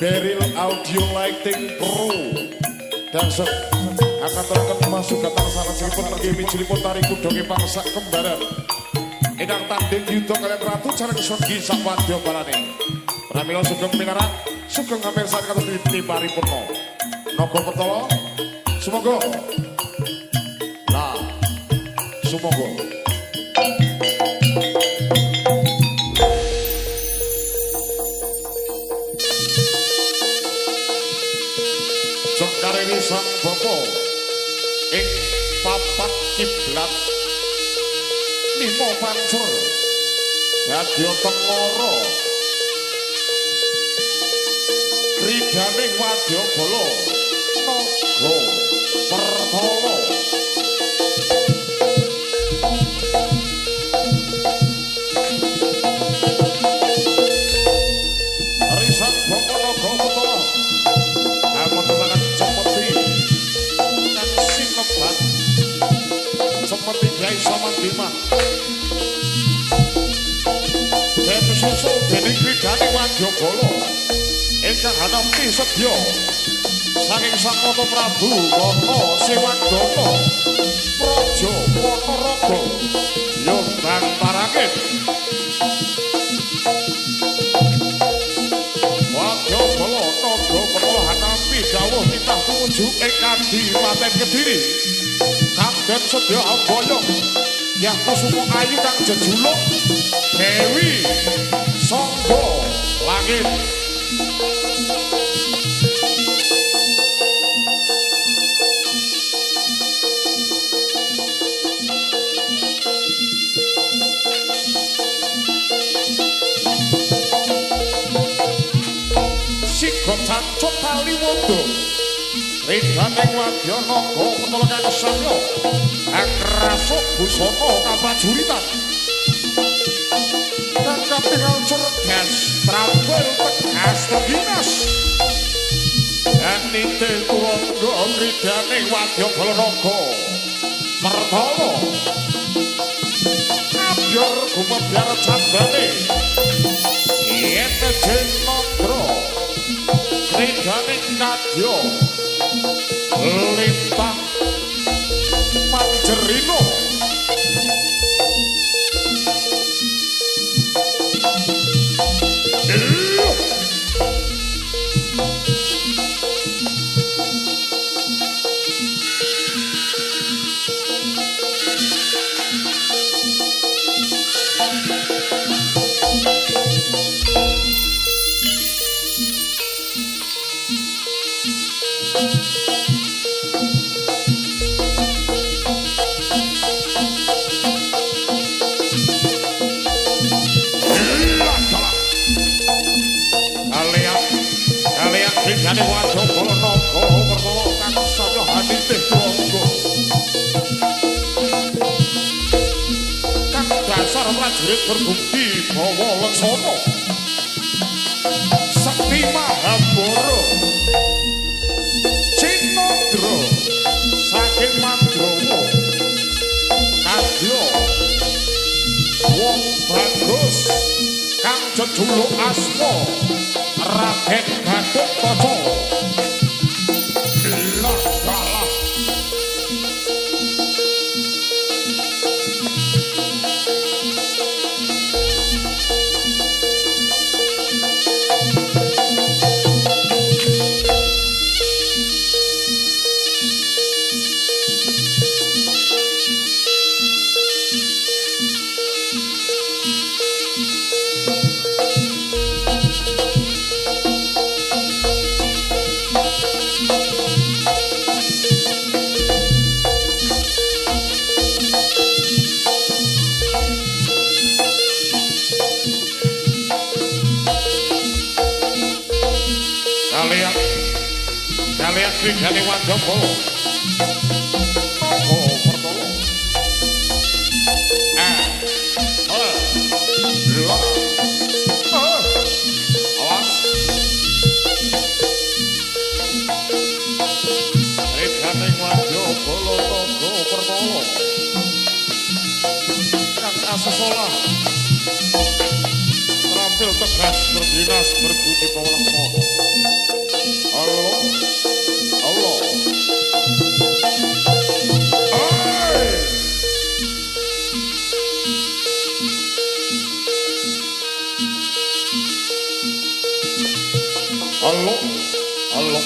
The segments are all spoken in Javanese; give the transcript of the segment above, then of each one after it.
Beril Audio Lighting Pro dan akan terangkan masuk datang sana silipun pergi bijilipun tari kudongi pangsa kembaran edang tanding yudho kalian ratu carang sogi sawadyo balane pramila sugeng minarak sugeng ngamil saat kata ditibari purno nogo pertolo sumogo lah sumogo Sengkareni sang bopo ing papat kiblat limo pancur dadya tengara kridaning wadyabala naga pertala risak bopo naga pertala amotenan cepeti kang sinebat cepeti Kyai Samandiman dan susul dening kridaning wadyabala ingkang hanampi sedya saking Sang Nata Prabu Kata Sewangdana Praja Ponorogo Yombang Parangit wadyabala naga pertala hanampi dawuh titah tumuju ing Kadipaten Kediri Kapten Sedya Amboyong Yah Kusuma Ayu kang jejuluk Dewi Sangga Langit Sigot Cancut Taliwondo Ridaning wadya naga pertala kang samya akrasuk busana kaprajuritan kang katingal cerdas trampil tegas teginas anite tuwangga ridaning wadyabala naga pertala abyor gumebyar candane yen jenandra ridaning kadya lintang Manjerino Jane wadyabala naga pertala kang samya hanitih tuwangga kang dasar prajurit berbukti bawa leksana Sakti Mahabara Cinandra saking Mandrawa kadya wong bagus kang jejuluk asma Raden Gatotkaca lah kalah kalian krigane wadyabala naga pertala awas krigane wadyabala naga pertala kang asesolah hasil tegas berdinas berbunyi pawakmono. Allah, Allah. Allah, Allah.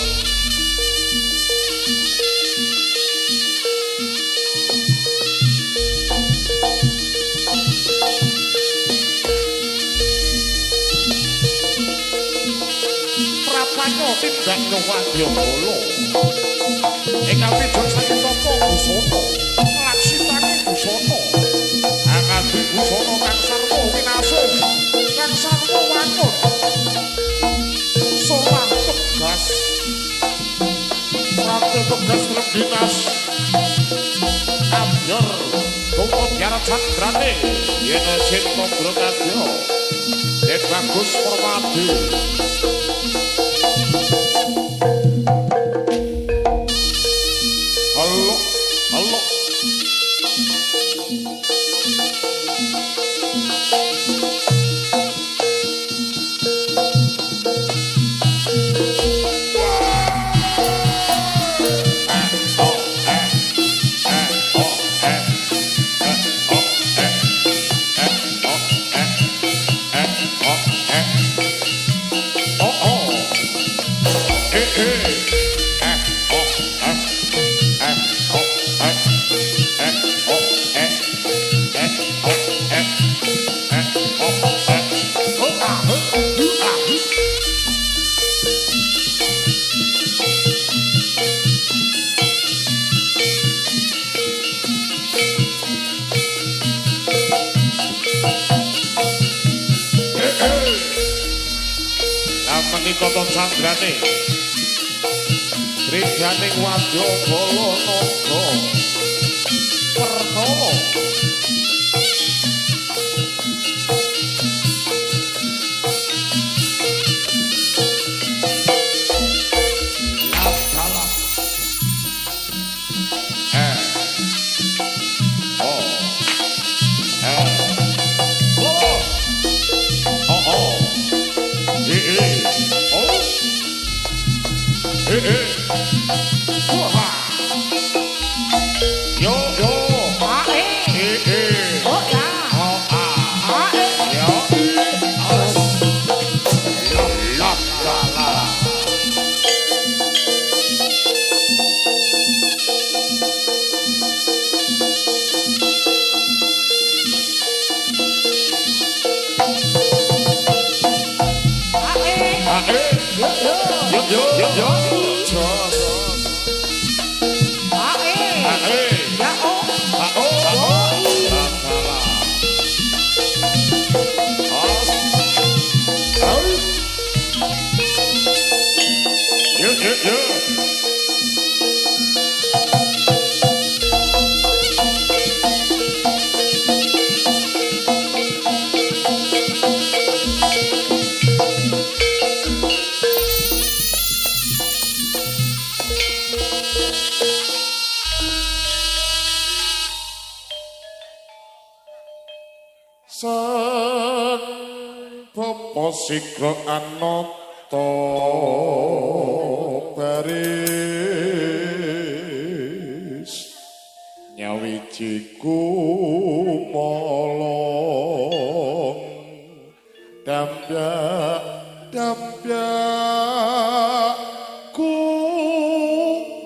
Prapanyo tindak nyawadya kala. Ingkang pidhon saking tapa busana, laksitane busana. Angadi busana kang sarwa winasih, kang sarwa wangun. Solah tegas. Prapanyo tegas dinas. Amyor tunggu biara candrane yen cinta brongadya. Nek bagus permati. Allah, Allah. Koton sandrane Triganing wadya bala naga perkara Sang Bapa Sigra Anata baris nyawiji kumolong dampyak kumregut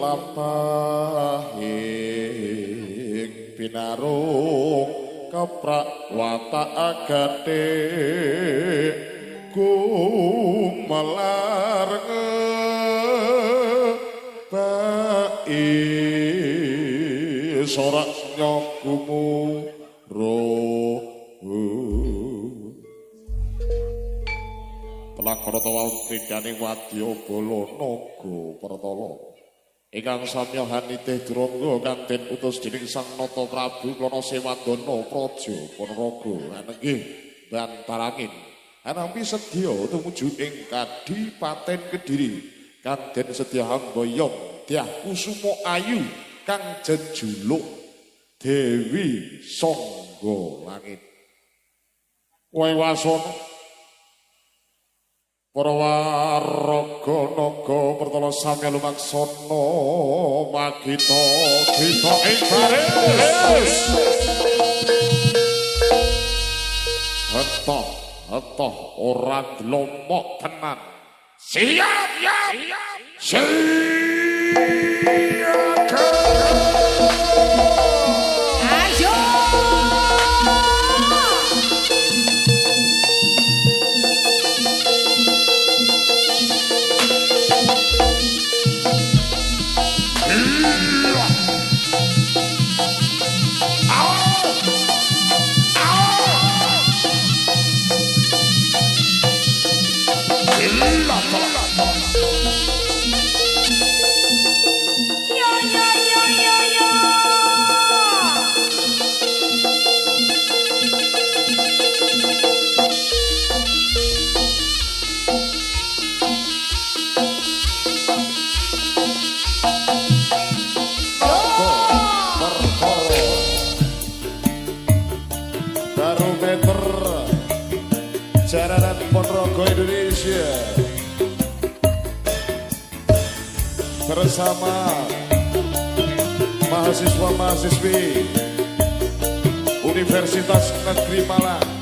lampahing pinarung keprak watak agate kumelar ngebai sorak nyokumu roh telakara tawau tridane wadya bala naga pertala ingkang samya hanitih durangga kanten utus dening Sang Nata Prabu Klana Sewadana Praja Ponorogo anenggih bantarangin anampi sedya tumuju ing Kadipaten Kediri kang den sedya hambayong Dyah Kusuma Ayu kang jejuluk Dewi Sangga Langit Wasono para waraga naga pertala sami lumaksana magita kita ing baris hetoh ora dlomok tenan siap Jaranan Ponorogo Indonesia bersama mahasiswa-mahasiswi Universitas Negeri Malang.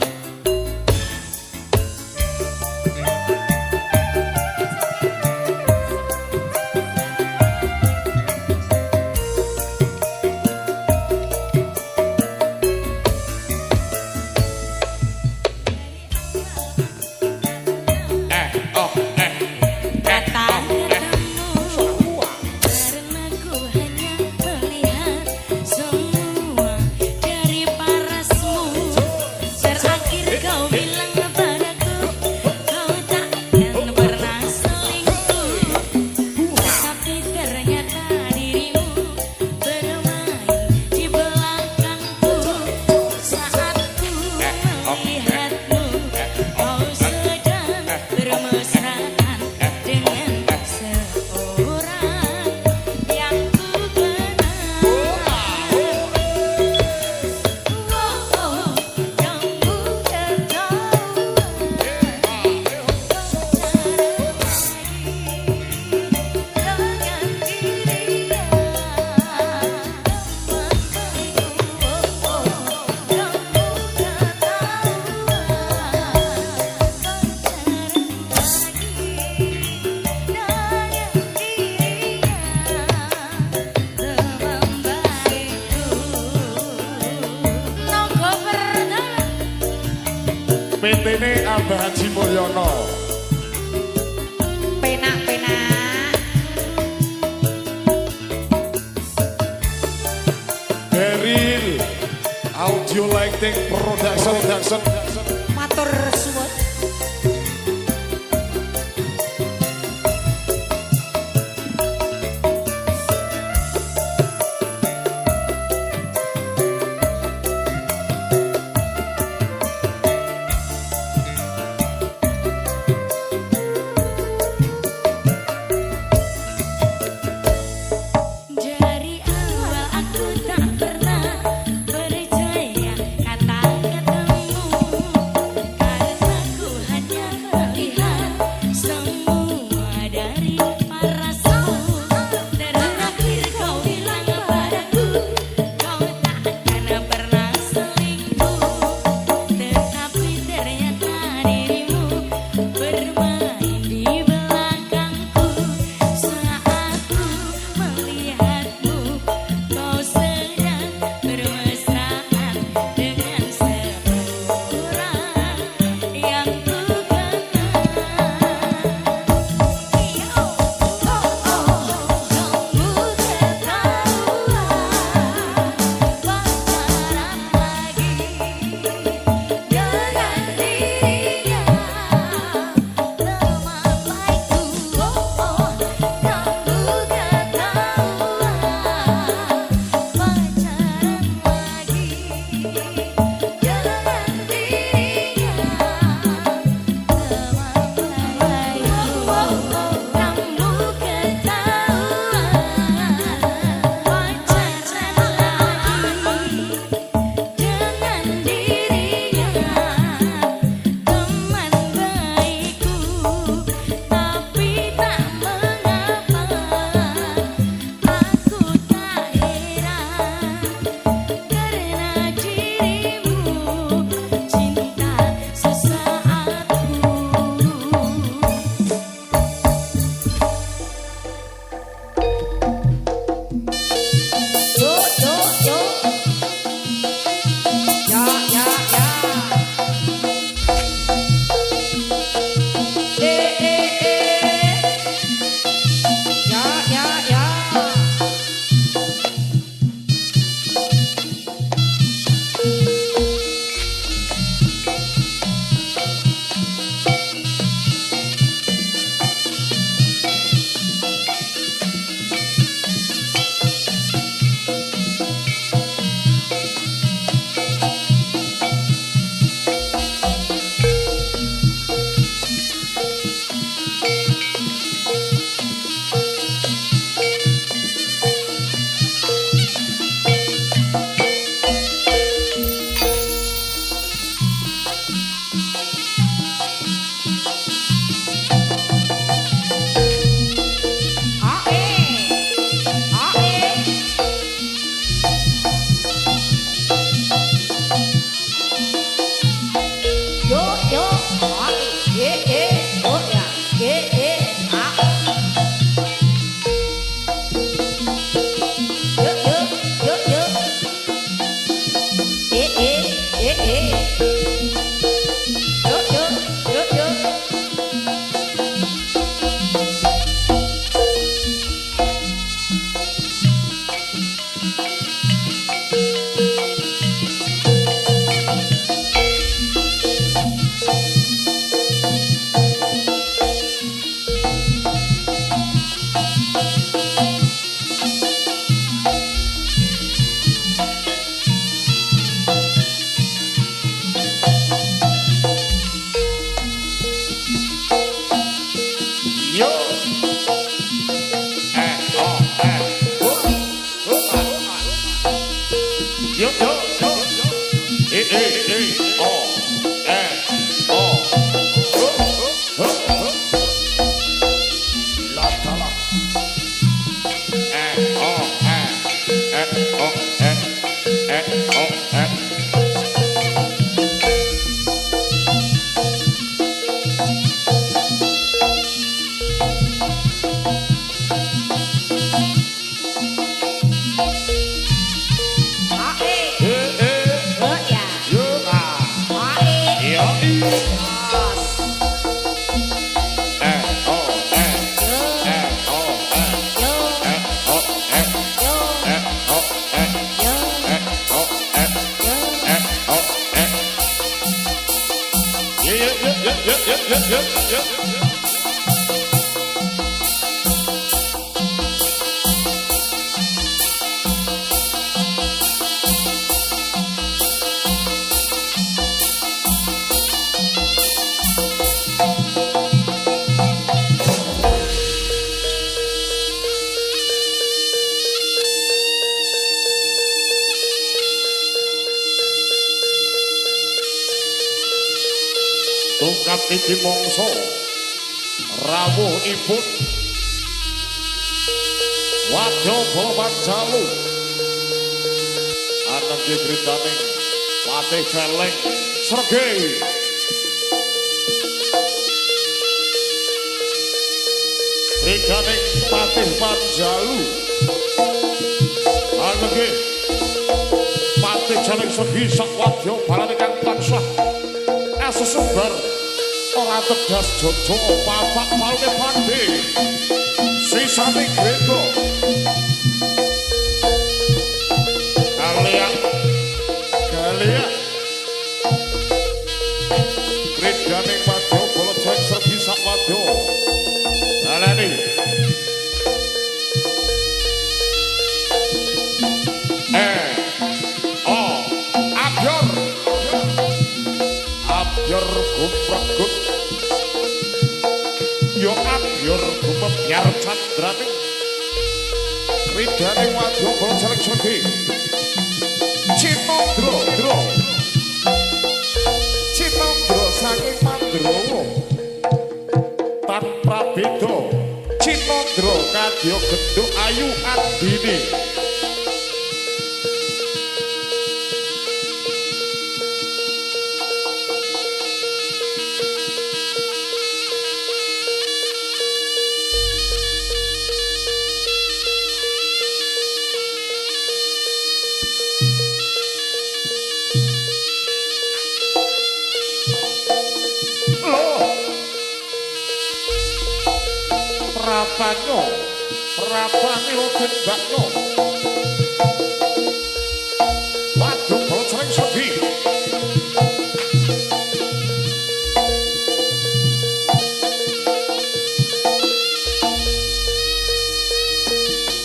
PT-ne Abah Haji Mulyono. Penak-penak. Beril Audio Lighting Production. Matur suwun. Dari awal aku tak pernah percaya kata ketemu. Tungkat iki mongso rawuh ipun wadya bala jalu aneng kritaning patih celeng sregei kritaning patih panjalu aneng patih celeng sregei sak wadya balane kang tansah sesumbar ora tegas jojo papak palune pande sisane grego kalian gregane padha bola jeng serbi sak wadya alani Abyor gumpragut yo abyor gumebyar candrane ridane wadya bala celeng sregei Cinandra saking Mandrawa tanpa beda Cinandra kadya genduk ayu andine Prapane Raden Bakno waduh bala celeng sregei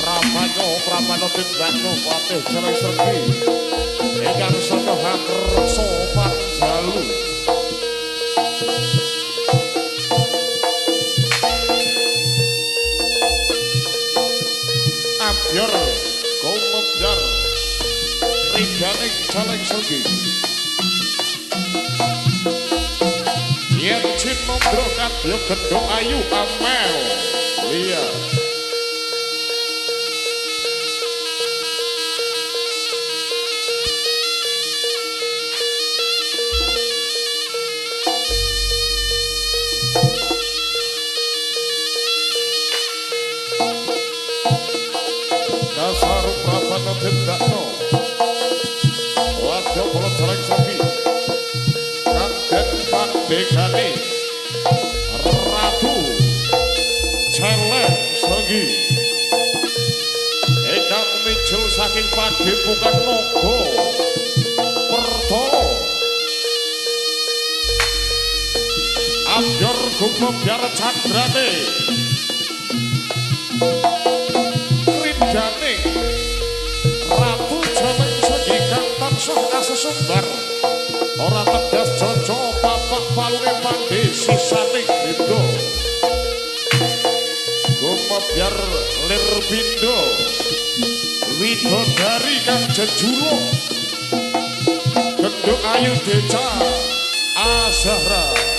Prapane Raden Bakno patih celeng sregei ingkang sada hangreksa panjalu Abyor gumebyar ridane celeng sregei yen Cinandra kadya genduk ayu amel liya dasar Prapane Raden Bakno wadya bala celeng sregei kangen pandegane Ratu Celeng Sregei ingkang mijil saking Padepokan Naga Pertara Abyor gumebyar candrane ridane Ratu Celeng Sregei kang tansah asesumbar ora tegas jojo papak palune pande sisane grego gumebyar lir pindha widodari kang jejuluk Duduk Ayu Deca Azahra.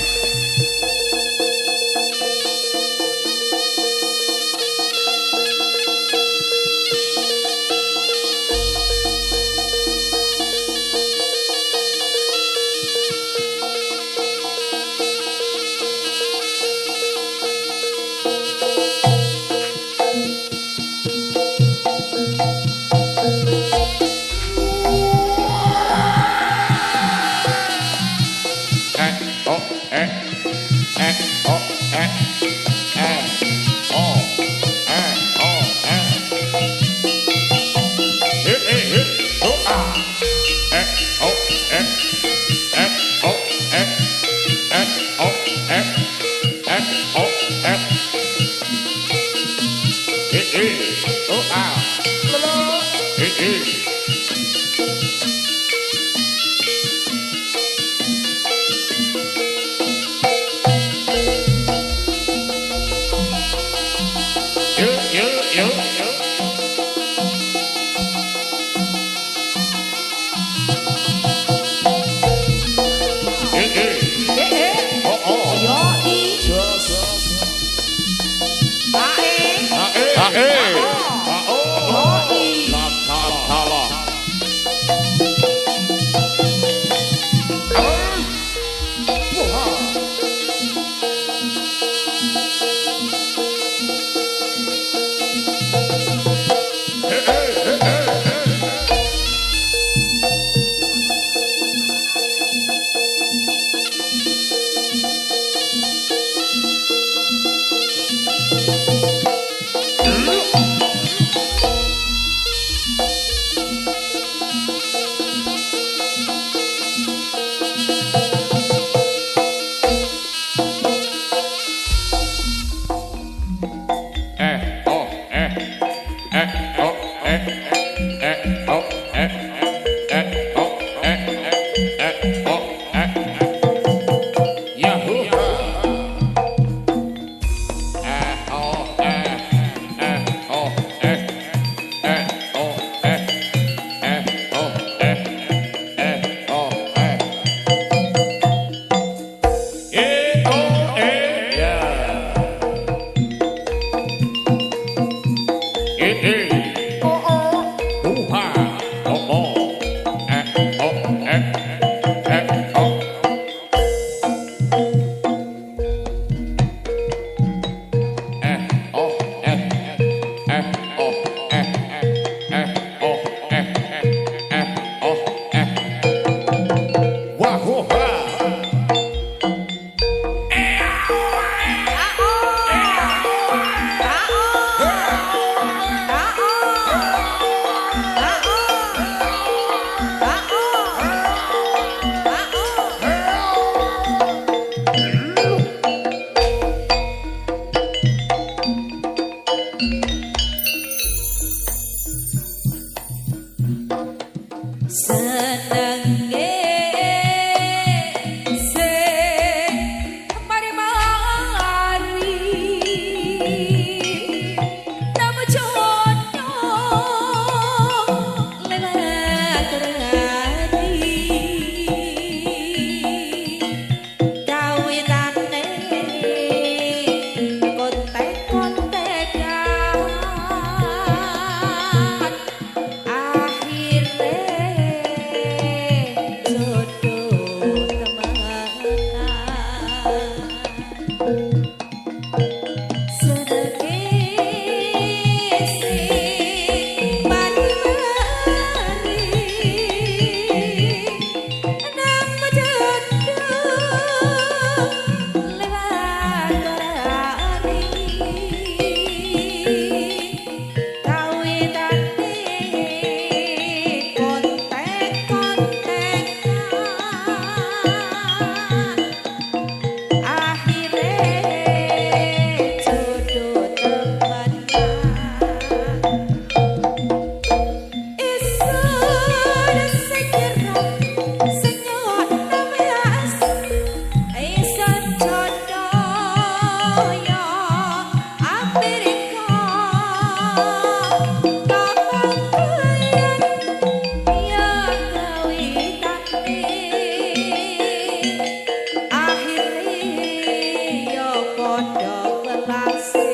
padha welase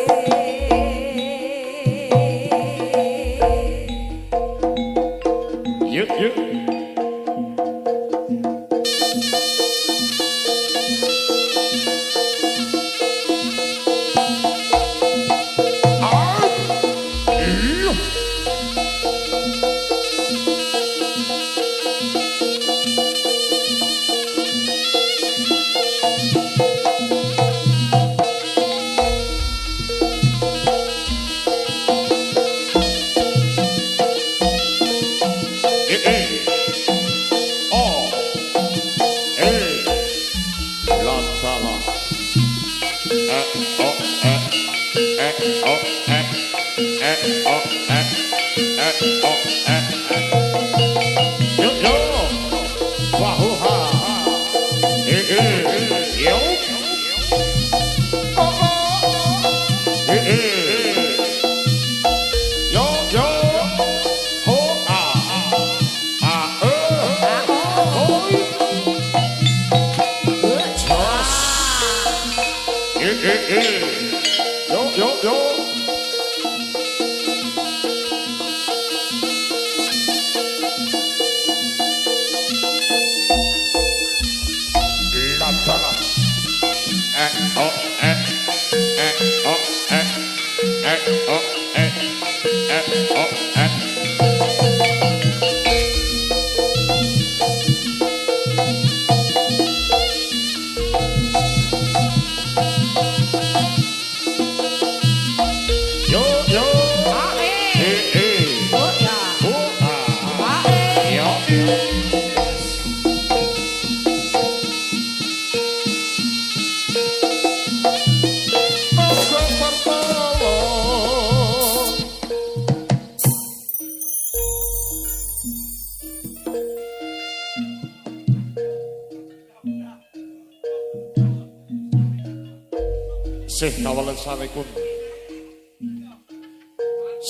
yuk yuk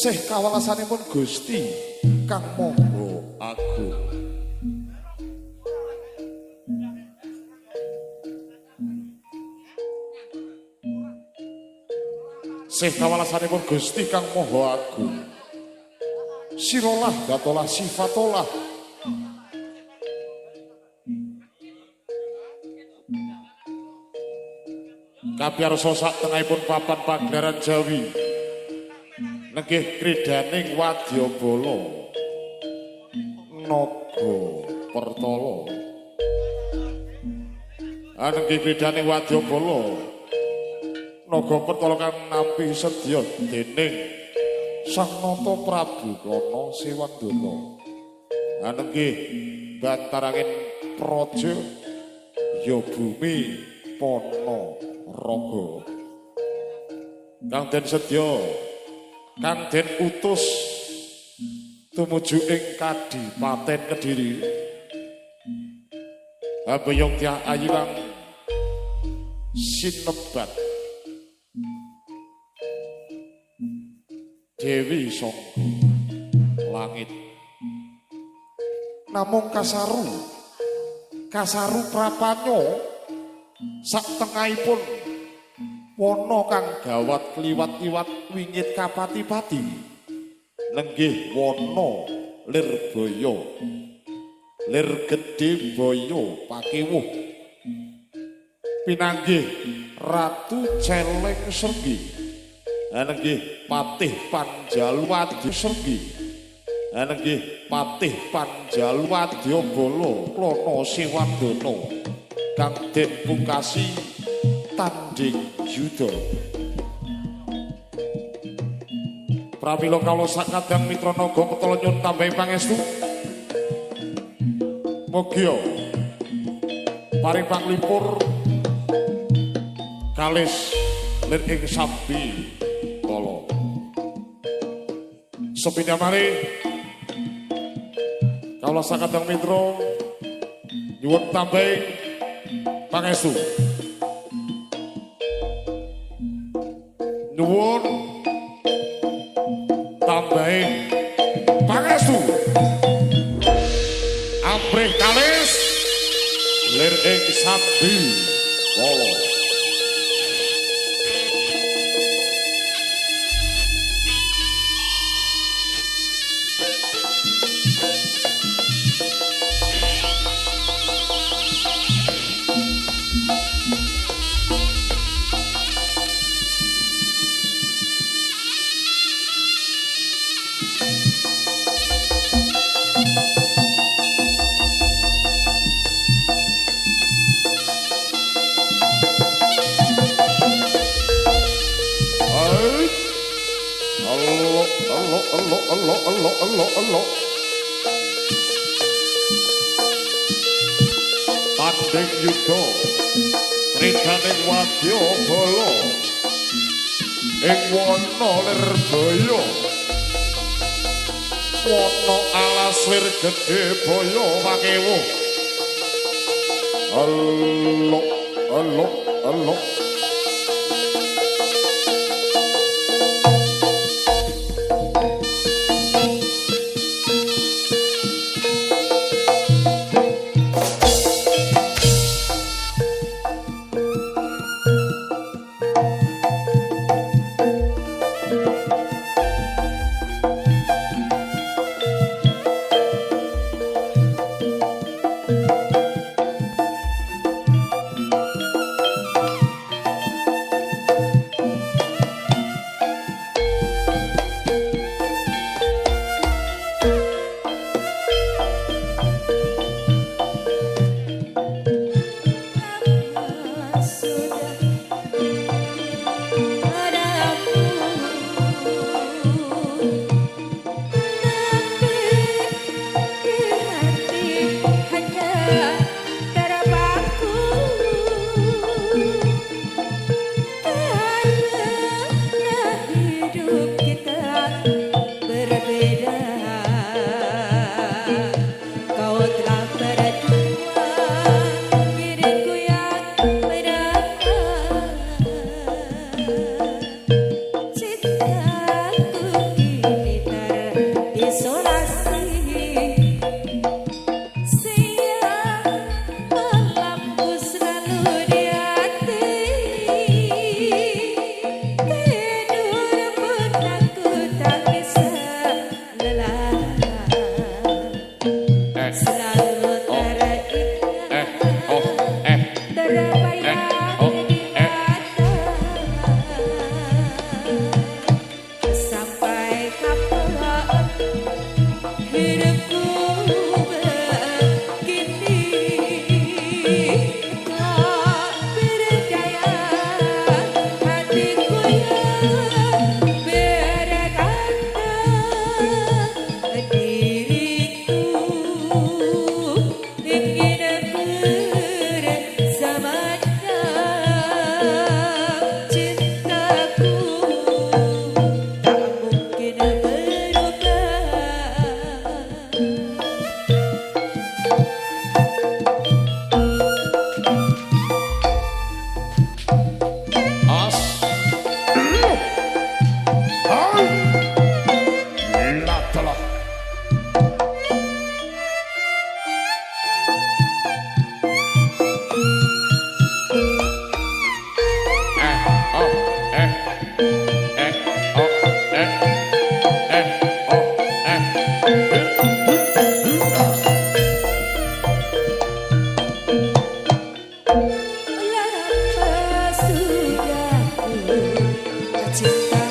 Sih kawelasanipun Gusti Kang Maha Agung. Sih kawelasanipun Gusti Kang Maha Agung. Sirolah gatolah sifatolah. Kapiyarsa sak tengahipun papan pagelaran Jawi. Nenggih kridaning wadyabala naga pertala. Nenggih kridaning wadyabala naga pertala kang nampi sedya dening Sang Nata Prabu Kana Sewandana. Nenggih bantarangin praja ya bumi pana raga. Kang den sedya kang den utus tumuju ing Kadipaten Kediri. Abeyong Dyah Ayu kang sinebat Dewi Sangga Langit. Namung kasaru prapanyo sak tengahipun wana kang gawat kliwat-liwat wingit kapati-pati. Lenggih wana Lirbaya, Lir Gedhe Baya Pakewuh. Pinanggih Ratu Celeng Sergi. Lenggih Patih Panjaluwadya Sergi. Lenggih Patih Panjaluwadya Bala Klana Sewandana kang den pungkasi tanding yuda. Pramila kawula sakadang mitra naga petala nyuwun tambahi pangestu. Mugi paring panglipur kalis lir ing sambi kala. Sepinamari kawula sakadang mitra nyuwun tambahi pangestu. Nyuwun tambahi pangestu. Amprih kalis lir ing sambi kala. elo. Tanding yuda rikaning wadya bala ing wana Lirbaya wana alas lir gedhe baya pakewu elo. Cinta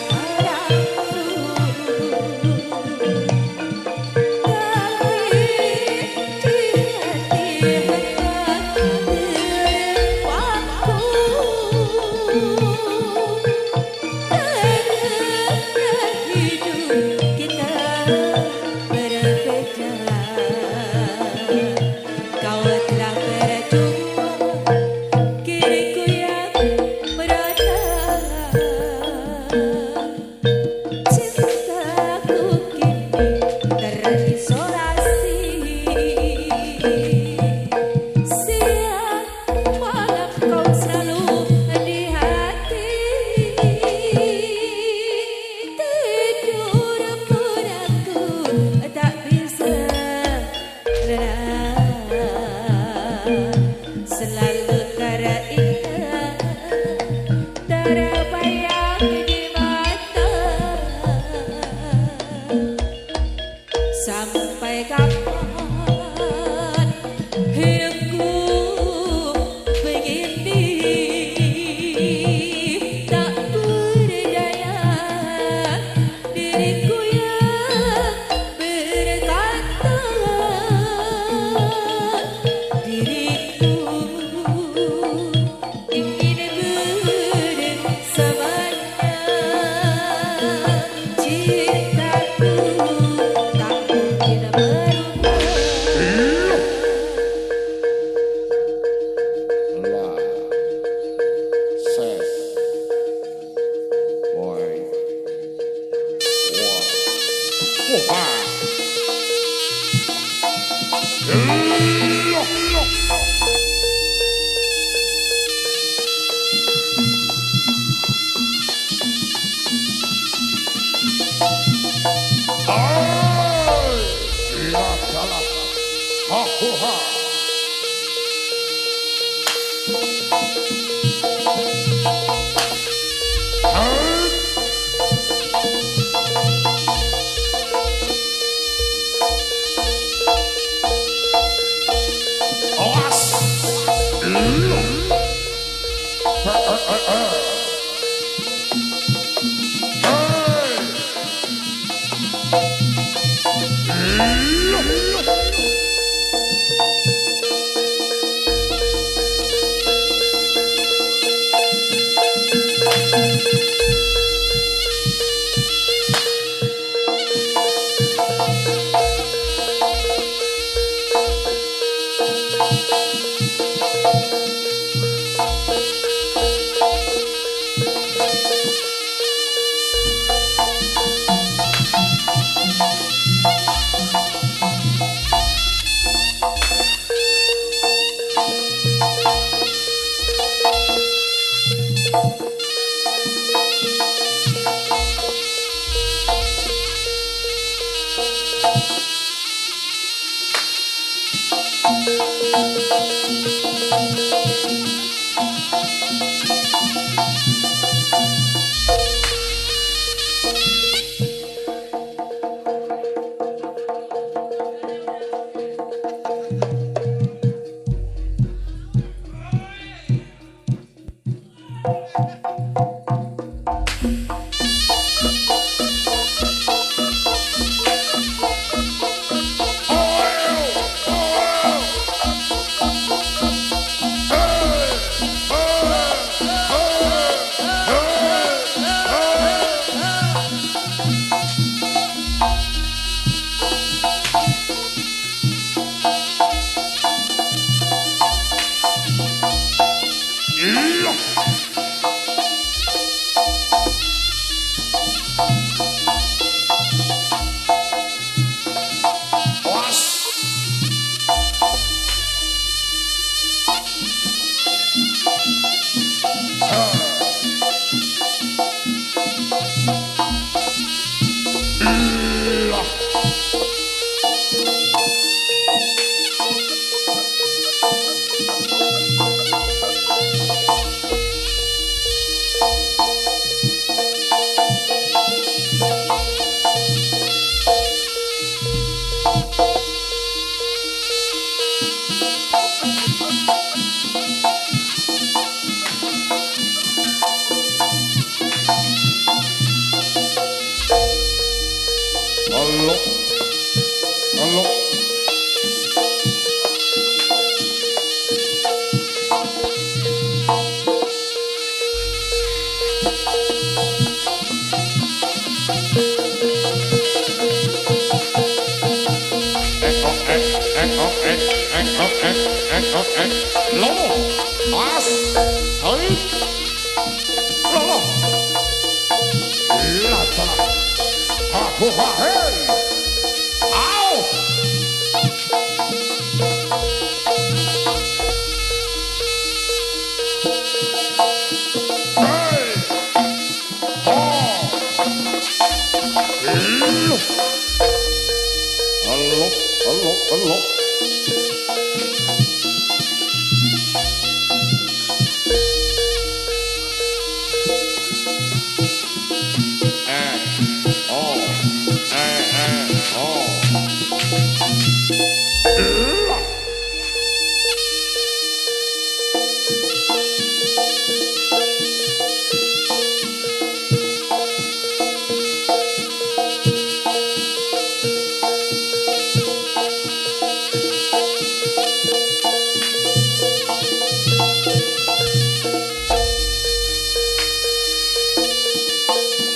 Hoha.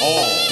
Oh.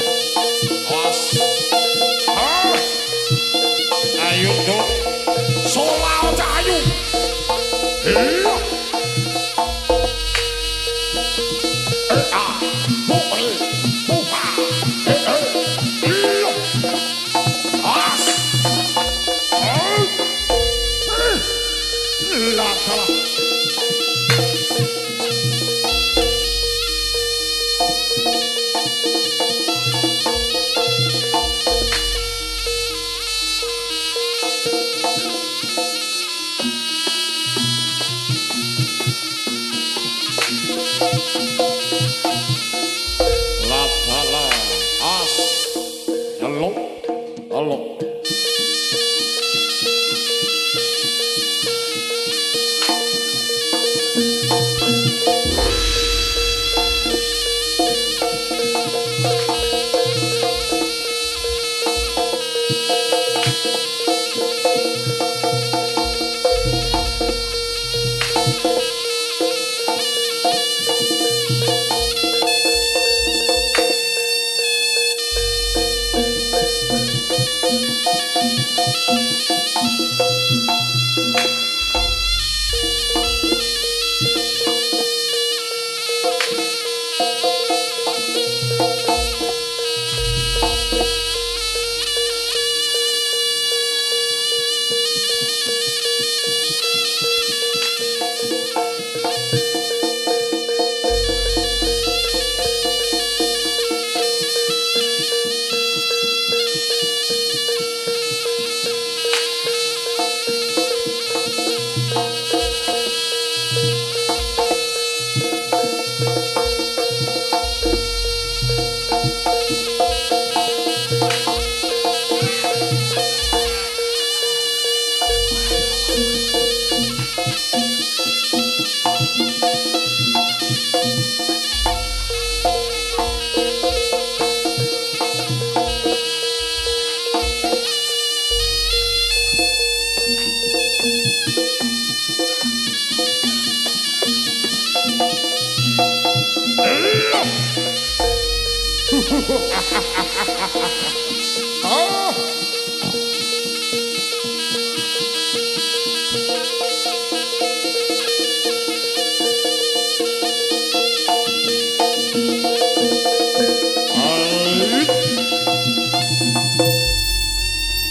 Oh.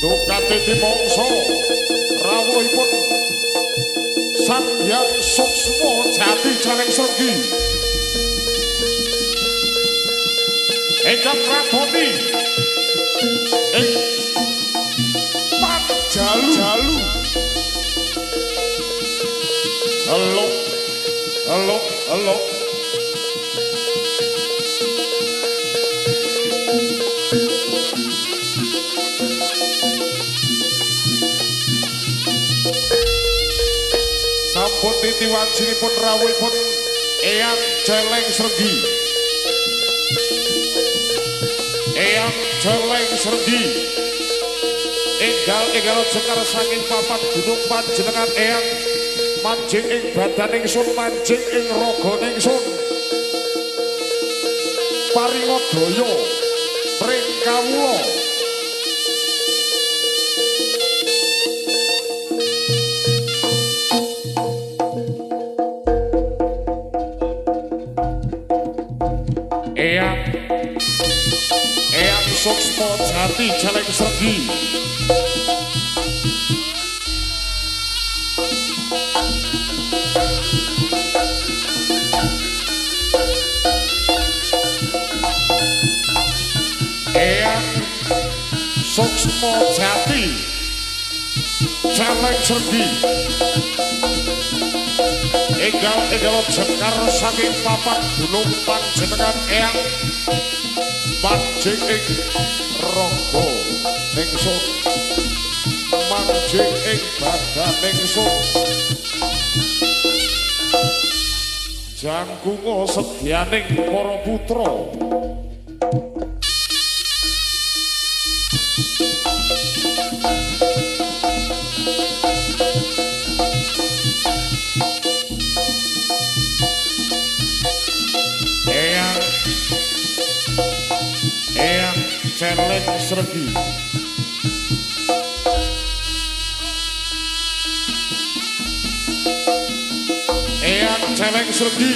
Dukate dimongso rawuhipun Sang Hyang Suksma Jati Jaling Sregi ingkang ngraboni ing Panjalu. Halo, halo, halo. Sampun titi wanjinipun rawuhipun Eyang Jaling Sregi. Eyang Jaling Sregi enggal jekar saking papan gunung panjenengan Eyang manjing ing badan ingsun manjing ing raga ingsun paringa daya pring kawula Eyang Suksma Jati Jaling Sregi Eyang Suksma Jati Jaling Sregi enggal jekar saking papan gunung panjenengan Eyang manjing ing raga ingsun manjing ing badan ingsun jangkunga sedyaning para putra Eyang Jaling Sregi Eyang Jaling Sregi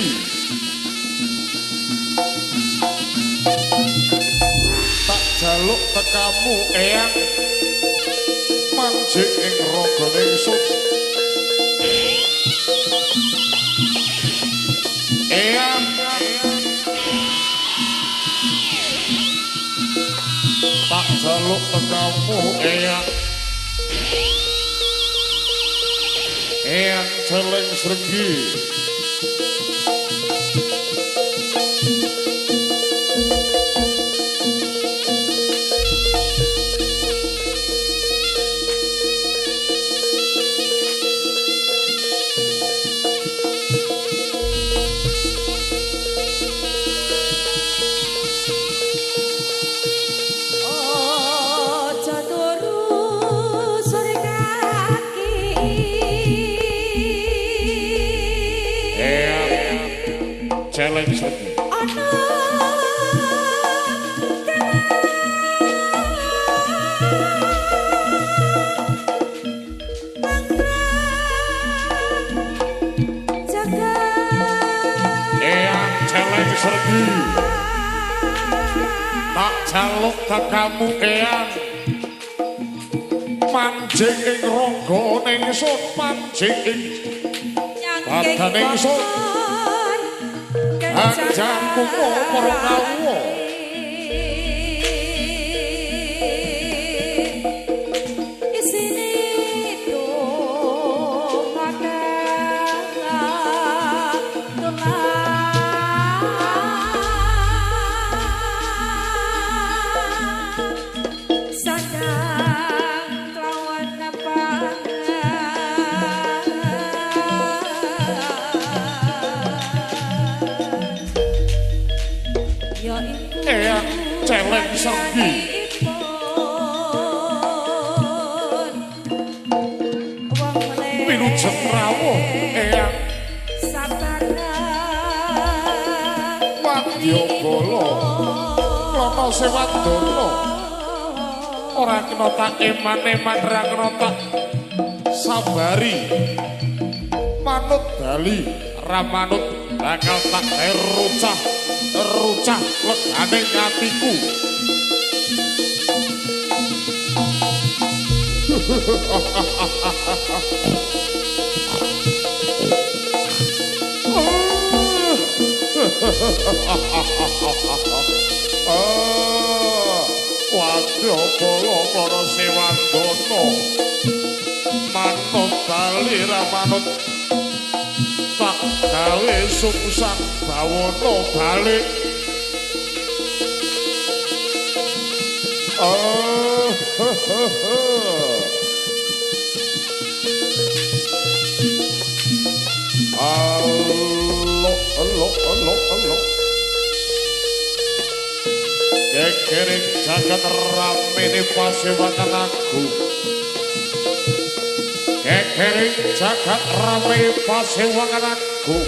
tak jaluk tekamu Eyang manjing ing raga ingsun Eyang tak jaluk tekamu Eyang Jaling Sregi Jaling Sregi tak jaluk tekamu eyang mancing ing ronggo ningsun mancing ing badan ningsun anjangku para kawuh eyang celeng sergi wilujeng rawuh eyang wadyabala klana sewadana ora kena tak eman-eman ra kena tak sabari manut bali ra manut bakal tak rucah legane atiku wadyabala para sewandana manut bali ra manut tak gawe sungsang bawana balik Allah kekering jagat ramene pasewanan aku kekering jagat ramene pasewanan aku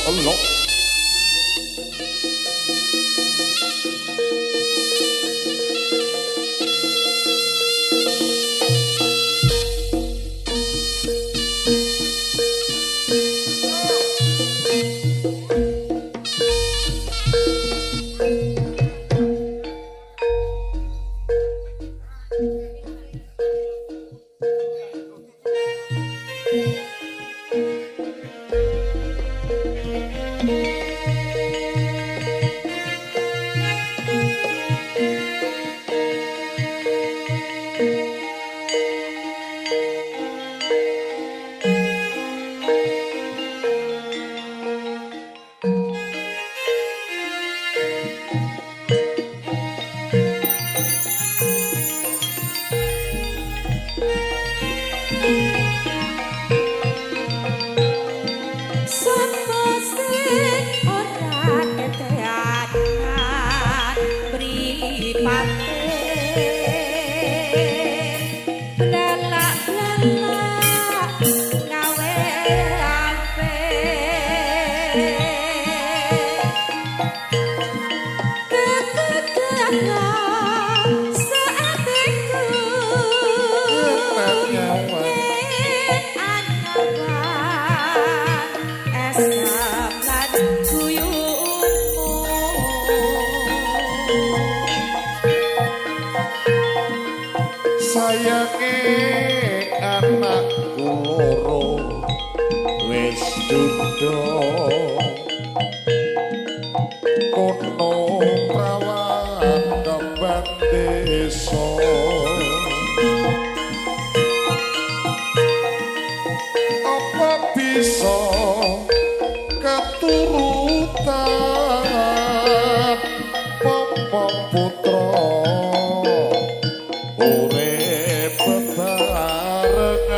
Allah. kono prawan kembang desa apa bisa keturutan popong putra urip bebarengan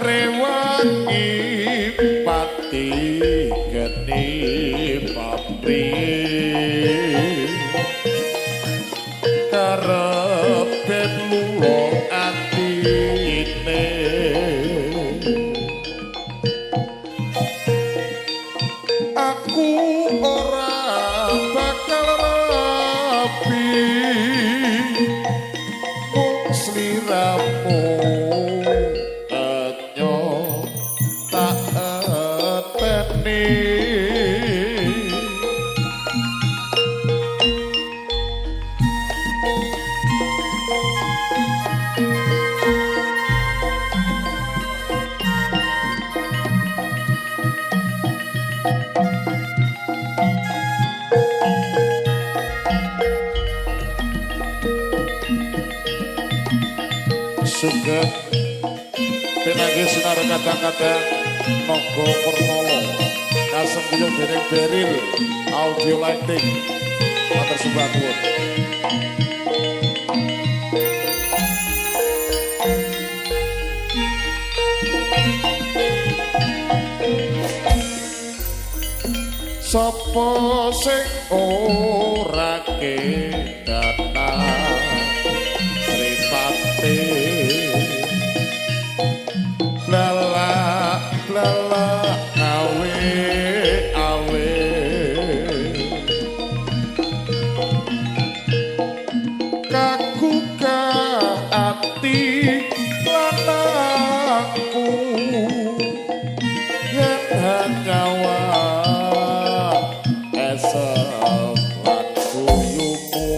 rewangi pati geni papri karepe lulo atine aku ora bakal rapi mung sliramu suget pinanggi sinar kata-kata Nogo Purnolo kasengguyo dening Beril audio lighting matur sembah nuwun sapa sing ora kedata ripate lala lala awe awe kakuka ati lanangku yen hanyawa esok lakuyumu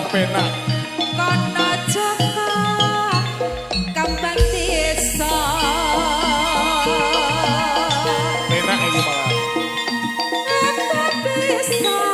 penak kono Joko kembang desa penak iki malah kembang desa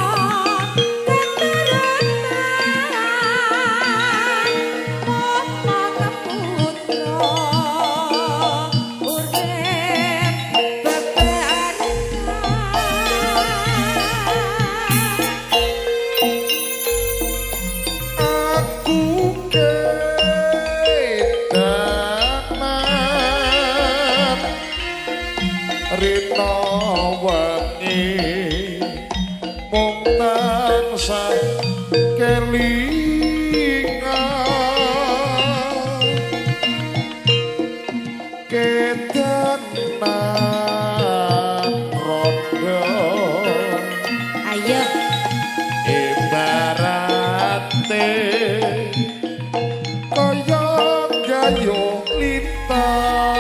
Rita wengi mung tansah kelingan kedanan rondo ayo ibarate kaya gayung lintang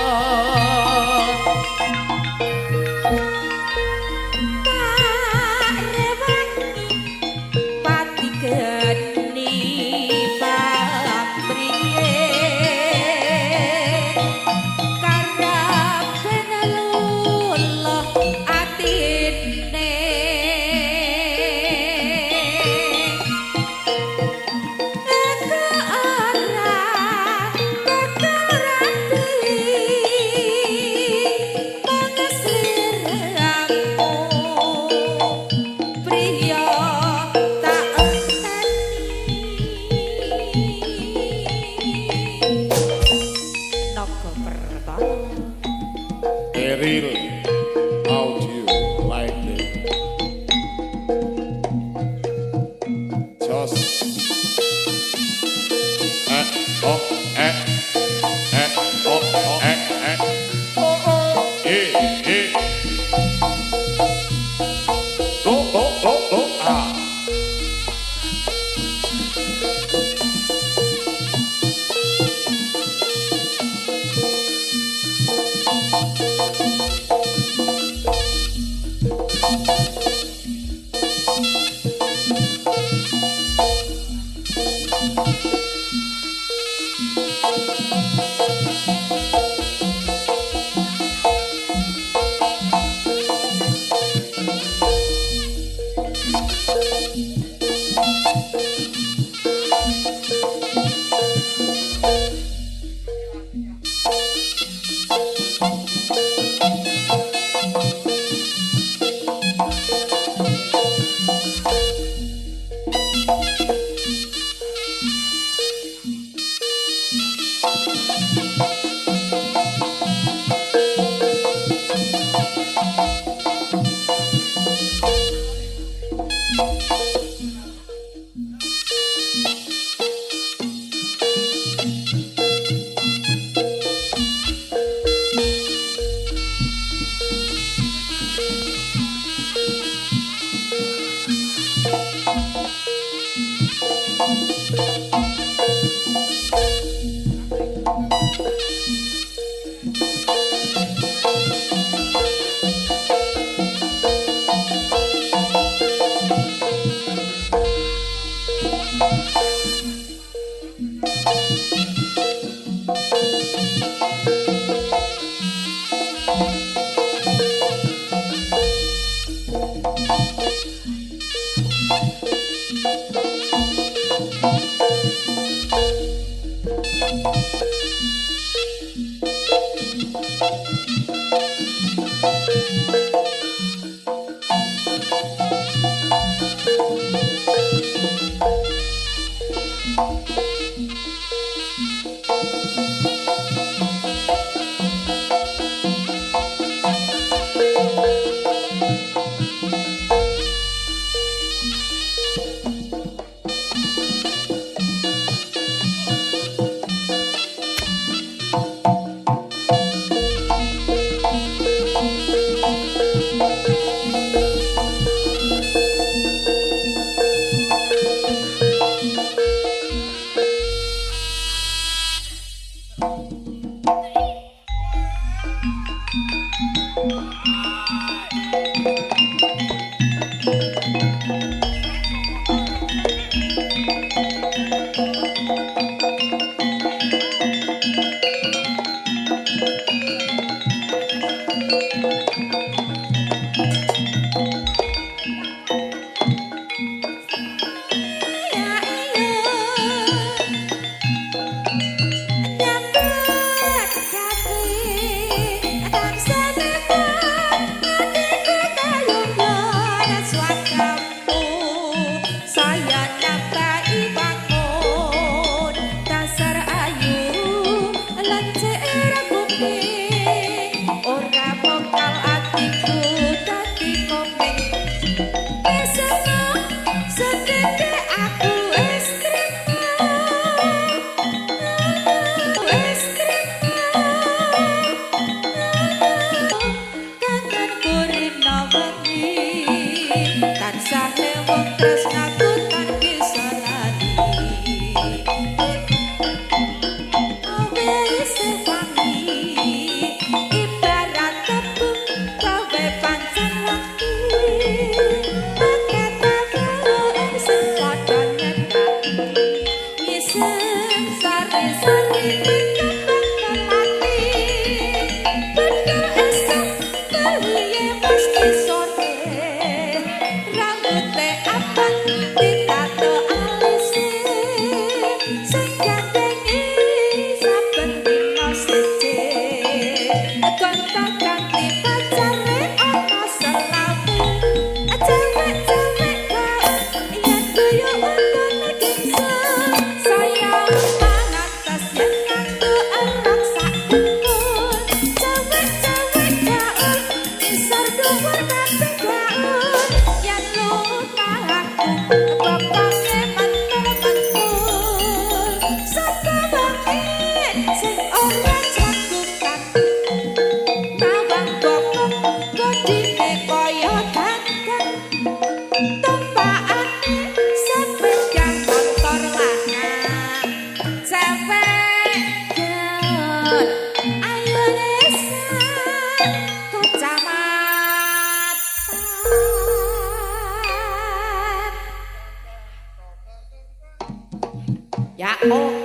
Ya oh.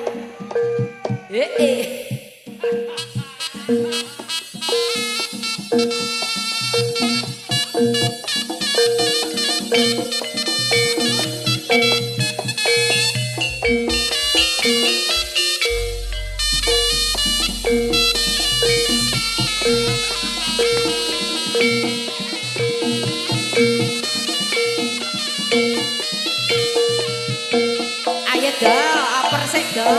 Eh. Ayo do, oper sik do.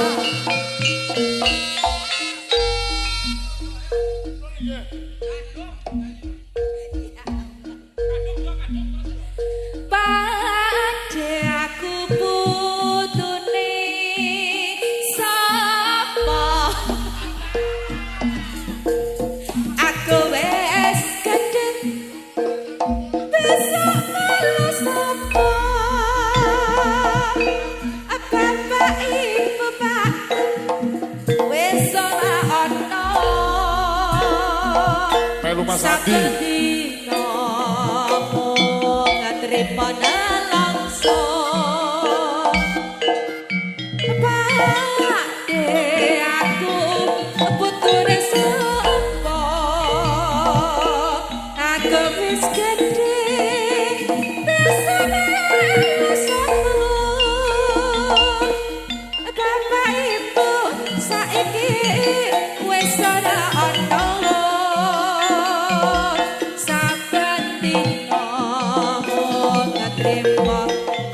Pade aku putune sapa? Aku wis gedhe bisa malu sapa? Bapak ibu pak wis ora ana. Melu Mas Adi. Sadina mung tripana langsung. Pakde aku puture sapa? Aku wis gedhe bisa melu sapa? Bapak ibu saiki wis ora ana. Saben dina mung trima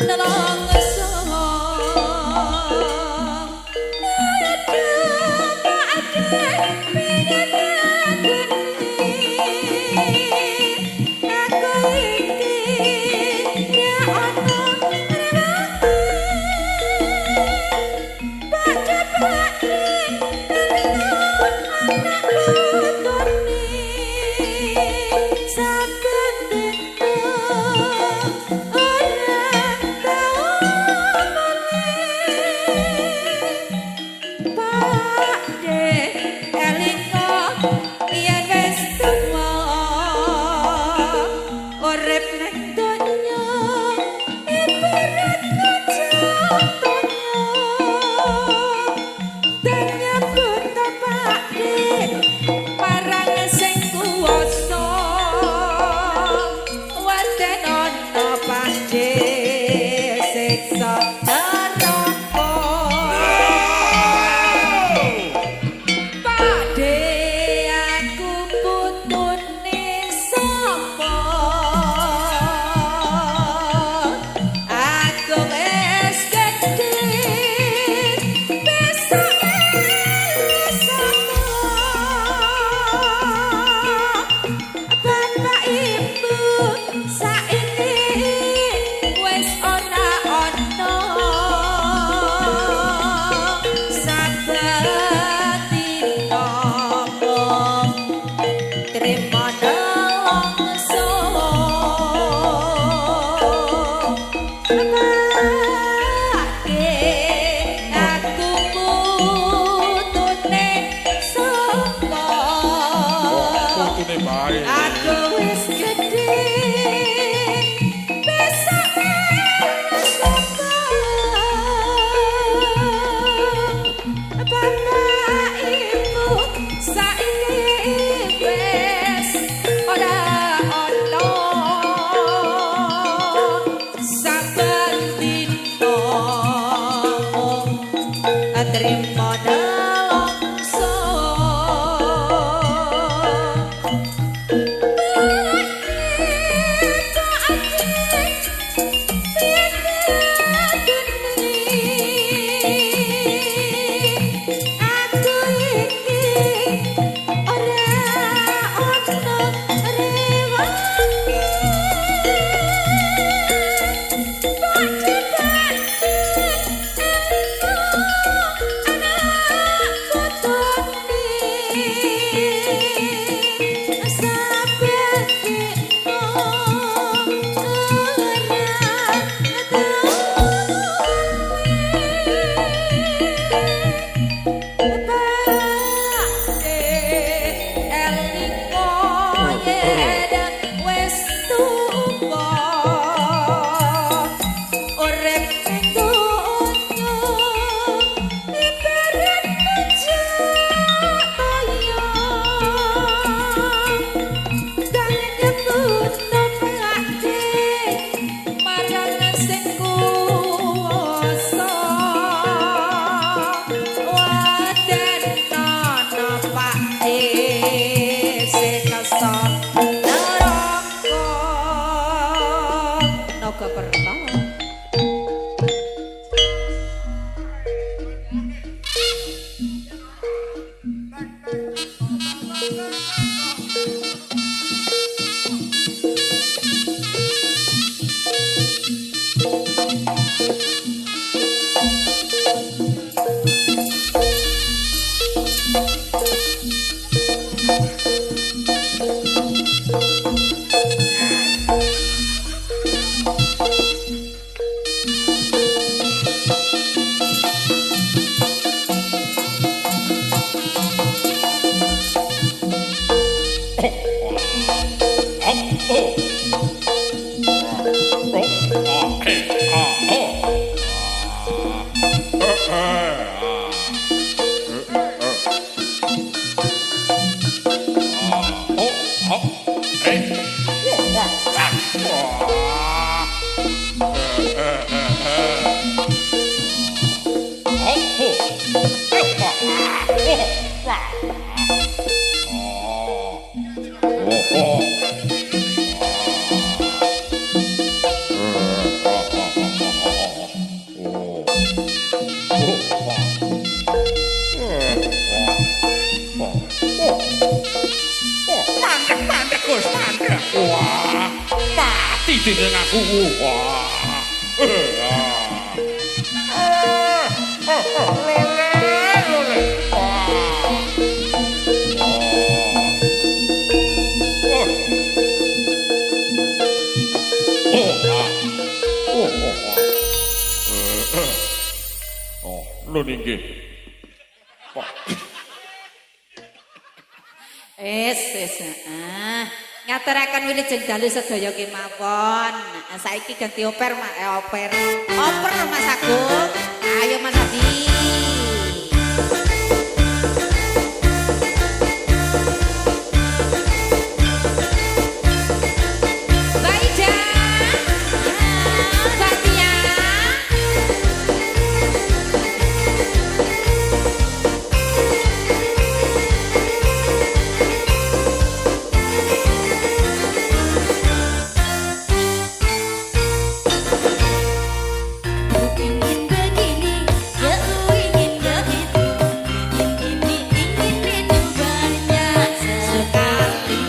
nelongso. Aku iki ya ana urip nang donya ibarat dan nyebut tapake parang sing kuwasa waten ana pakde siksa neraka pakde aku putune sapa aku wis gedhe bisa melu sapa bapak ibu saiki wis ora ana saben dina mung trima nelongso. Pakde aku putune sapa? Putune bae. Aku wis gedhe bisa melu sapa? Bapak ibu saiki wis ora ana saben Mandek Gus, mandek. Wah, mati dengan aku. Wah. Lole. Wah. Lho niki. Ngaturaken wilujeng dalu sedaya kemawon. Saiki ganti oper oper Mas Agung. Ayo Mas Adi. Mbak Ida. Mbak Tia. Ingin begini, ya ingin begitu. Ingin banyak sekali.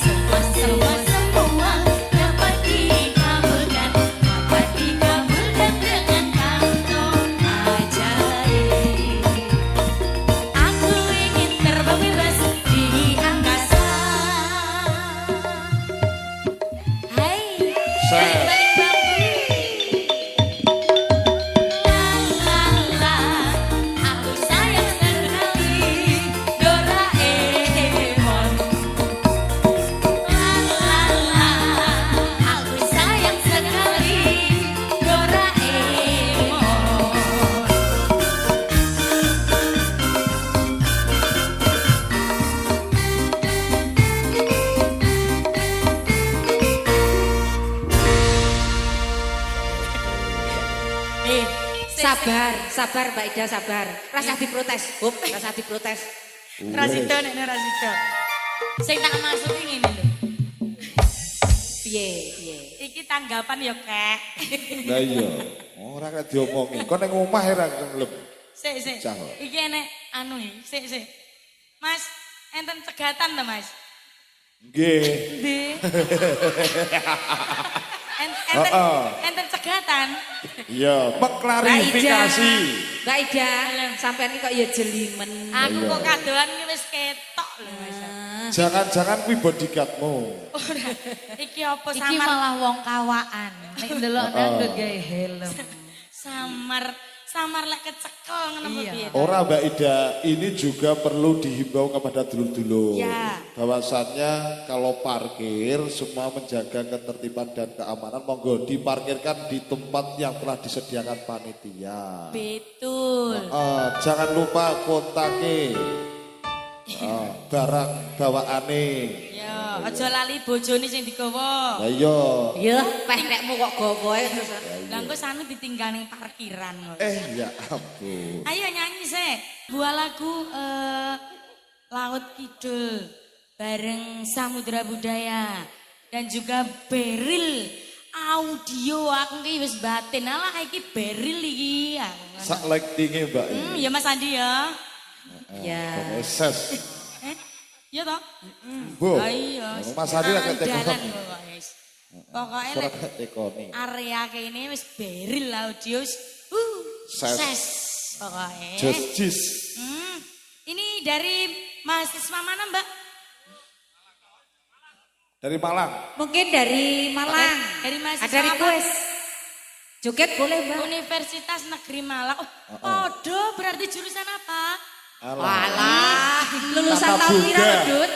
Semua dapat dikabulkan dengan kantong ajaib. Aku ingin terbang bebas di angkasa. Hai, balik bambu. Aku sayang sekali Doraemon. Aku sayang sekali Doraemon. Sabar Mbak Ida, sabar. Rasa diprotes, Bob, rasa diprotes. Rasida nek Rasida. Sing tak maksud iki ngene lho. Piye? Iki tanggapan ya, Kek. Lah iya, ora kaya diomongi. Kok ning omah ora nglep. Sik. Cah. Iki enek anu iki. Sik. Mas, enten cegatan ta, Mas? Nggih. Ndi? Enten cegatan. Iya, klarifikasi. Mbak Ida, sampean iki kok ya jelimen. Aku kok kadoan iki wis ketok lho, Mas. Jangan-jangan kuwi bodyguardmu. Ora. Iki apa Iki samar? malah wong kawaan. Nek ndelok nang gawe helm. Samar lek kecekel ngono Iya. piye? Ora Mbak Ida, ini juga perlu dihimbau kepada dulur-dulur. Ya. Bahwasannya kalau parkir semua menjaga ketertiban dan keamanan, monggo diparkirkan di tempat yang telah disediakan panitia. Betul. Jangan lupa kontake. Barang bawaane. Ya, aja lali bojone sing digawa. Lah iya. Ya, pekrekmu kok gawae terus. Lah engko sanu ditinggal ning parkiran kok. Ya ampun. Ayo nyanyi sih. Buah lagu Laut Kidul bareng Samudra Budaya dan juga Beril audio aku ki wis batin. Alah iki beril iki. Sak lighting-e Mbak. Ya Mas Andi ya. Ya. Ses. Iya toh? Bu. Iya. Mas Adi lagi Dalan tekon. pokoknya. Pokoknya Surat lek tekoni. area kene wis beril audio. Ses. Ses. Pokoknya. Jis. Ini dari mahasiswa mana Mbak? Dari Malang. Mungkin dari Malang. Dari mahasiswa Ada request. Joget boleh, Mbak. Universitas Negeri Malang. Oh, berarti jurusan apa? Walah, lulusan Tata tahun Boga. pira, Dut?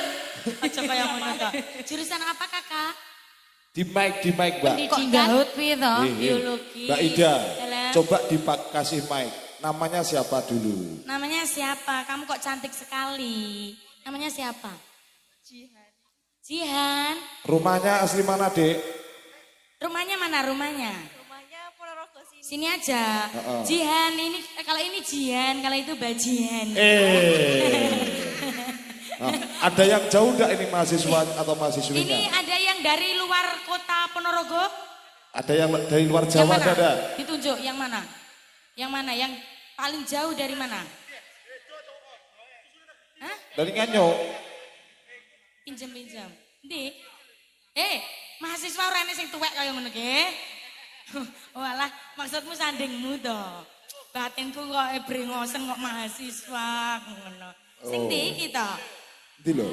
Aja kaya ngono ta. Jurusan apa Kakak? Di mic Mbak. Kok Pendidikan gahut piye to? biologi. Mbak Ida, Halo. coba dikasih mic. Namanya siapa dulu? Namanya siapa? Kamu kok cantik sekali. Namanya siapa? Jihan. Rumahnya asli mana, Dek? Rumahnya mana rumahnya? Rumahnya Ponorogo sini aja. Jihan ini kalau ini Jihan, kalau itu Bajihan. Ada yang jauh enggak ini mahasiswa atau mahasiswinya? Ini ada yang dari luar kota Ponorogo? Ada yang dari luar Yang Jawa mana? ada? Ditunjuk yang mana? Yang mana? Yang paling jauh dari mana? Hah? Dari Nganyo. Pinjam. Ndi? Mahasiswa ora enek sing tuwek kaya ngono ki. Walah, maksudmu sandingmu to. Batinku kok brengosen kok mahasiswa ngono. Sing ndi iki to? Ndi lho?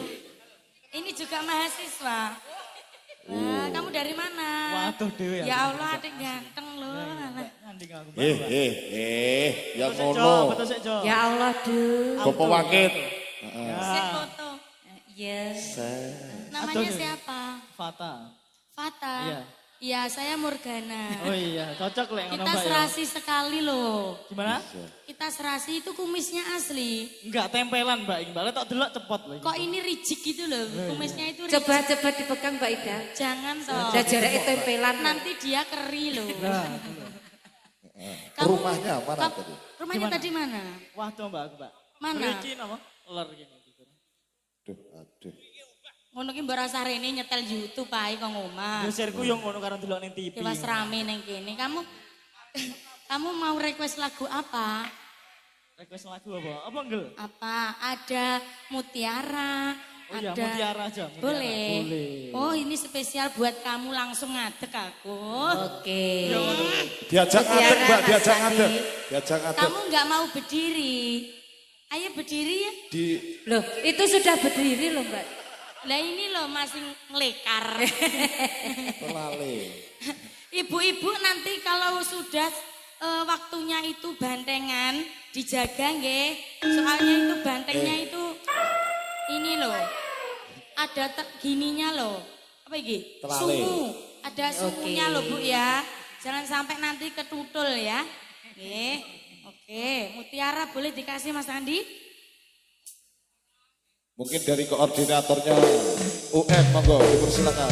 Ini juga mahasiswa. Nah, kamu dari mana? Waduh dewe Ya Allah, adik ganteng loh. Nganding aku. Yang Betul ngono. sik, Jo. Ya Allah, Dut. Bapak Wakit. Sik foto. Yes. Namanya siapa? Fata. Fata. Iya. Iya, saya Morgana. Oh iya, cocok lek ngono Kita Mbak ya. serasi sekali loh. Gimana? Kita serasi itu kumisnya asli. Enggak tempelan Mbak, Mbak tok delok cepot lho. Kok ini rigid gitu loh, kumisnya itu rigid. Coba dipegang Mbak Ida. Jangan toh. Udah jaraknya tempelan. Nanti dia keri loh. Rumahnya mana Kap- tadi? Rumahnya tadi mana? Waduh Mbak aku, Mbak. Mana? Mriki napa? Ler gini gitu. Aduh. Ngono ki mbok rasa rene nyetel YouTube ae kok ngomah. Geserku yo ngono karo delok ning TV. Dewas rame neng kene. Kamu mau request lagu apa? Request lagu apa? Apa enggel? Apa? Ada Mutiara. Oh iya, ada. Mutiara aja. Mutiara. Boleh. Boleh. Oh ini spesial buat kamu langsung ngadek aku. Oke. Diajak ngadeg Mbak, Mas diajak Adi. ngadeg. Diajak ngadeg. Kamu nggak mau berdiri. Ayo berdiri ya. Di Loh, itu sudah berdiri loh, Mbak. Lah ini loh masih ngelekar. pelale. Ibu-ibu nanti kalau sudah waktunya itu bantengan dijaga nggih. Soalnya itu bantengnya itu ini loh. Ada gininya loh. Apa iki? Telale. Sungu. Ada sungunya loh Bu ya. Jangan sampai nanti ketutul ya. Nggih. Oke, Mutiara boleh dikasih Mas Andi? Mungkin dari koordinatornya UN, monggo dipersilakan.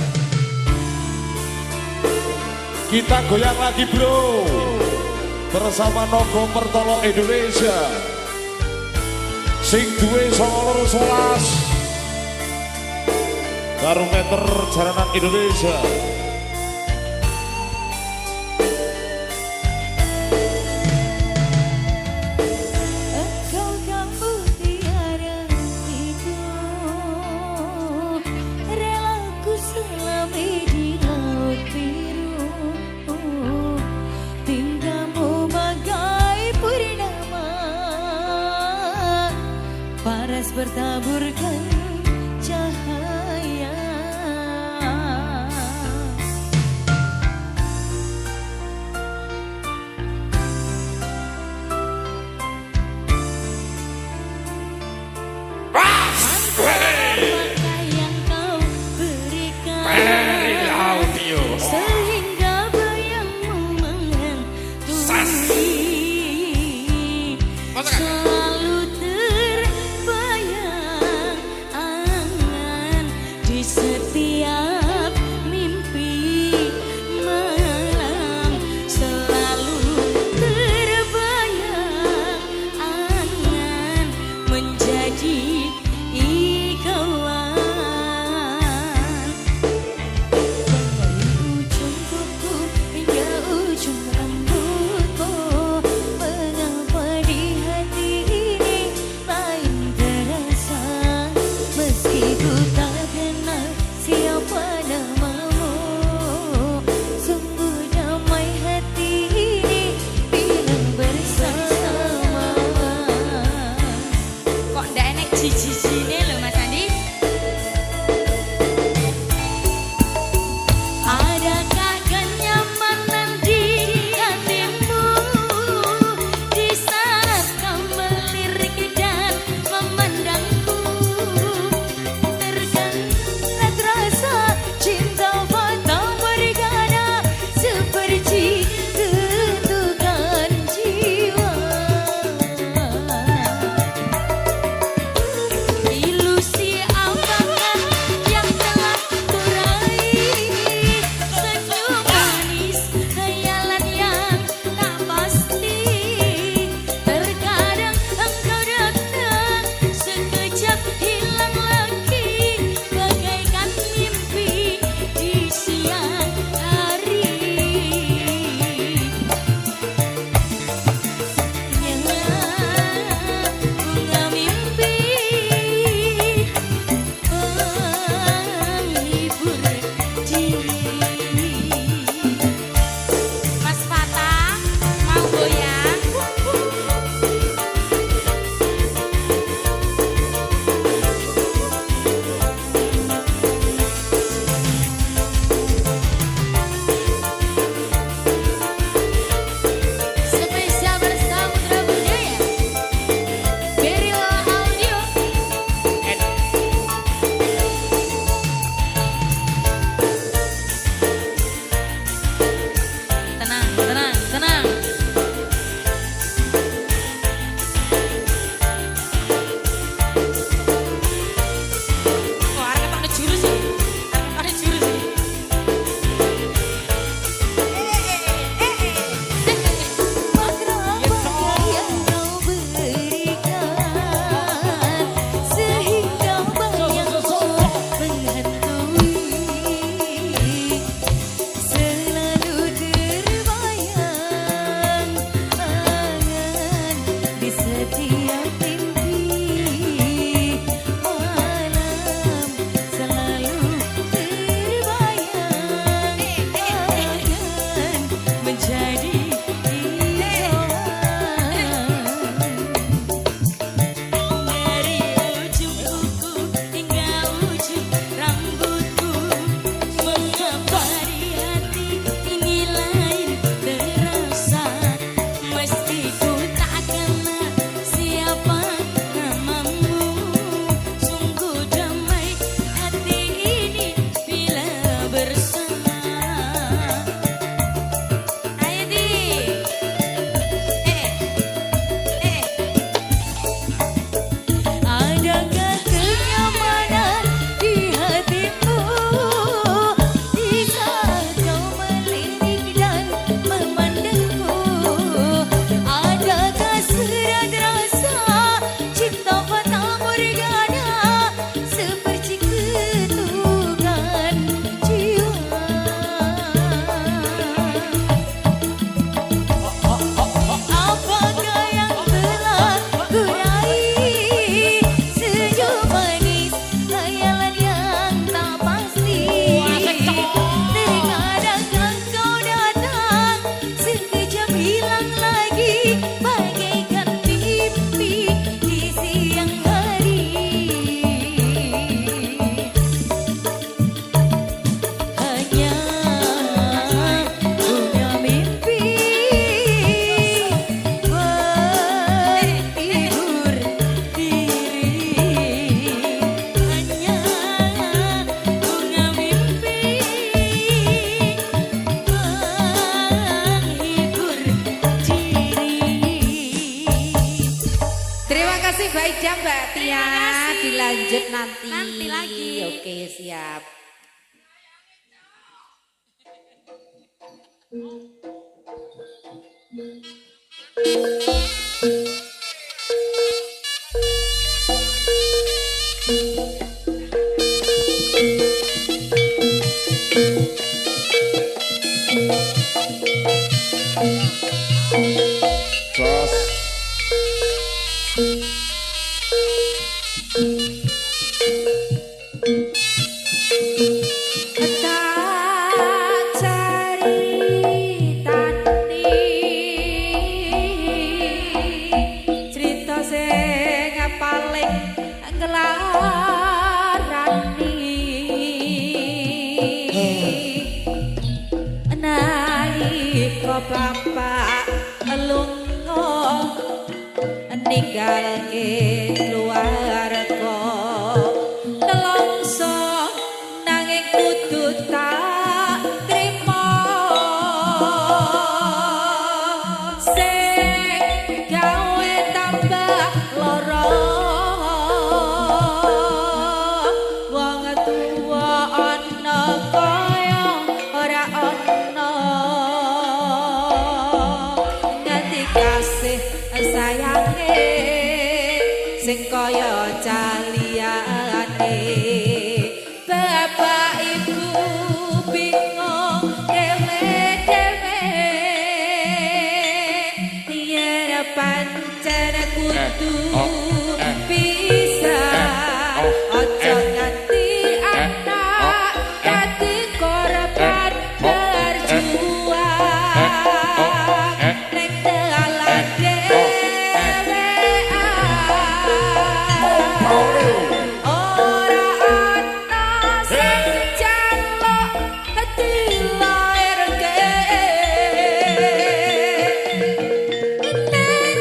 Kita goyang lagi bro, bersama Nogo Pertolo Indonesia. Sing duwe 11 barometer jalanan Indonesia. Engkau mutiara hidup, relaku selami di laut biru. Tinggalmu bagai purnama, paras bertaburkan cahaya. Apa yang kau berikan Audio. sehingga bayangmu menghantui, selalu terbayang Mbak Ida, Mbak Tia. Terima kasih. Dilanjut nanti. Nanti lagi. Oke, siap. Jos. Tak caritani cerita sing paling ngelarani nalika bapak lunga ninggalke keluarga nelongso nanging kudu tak trimo sing gawe tambah lara wong tuwa ana kaya ora ana nganti kasih sayange sing kaya caliyane bapak ibu bingung dewe-dewe yen pancen kudu bisa aja nganti anak dadi korban berjuang ning dalan ora ana sing jaluk dilairke ning dalan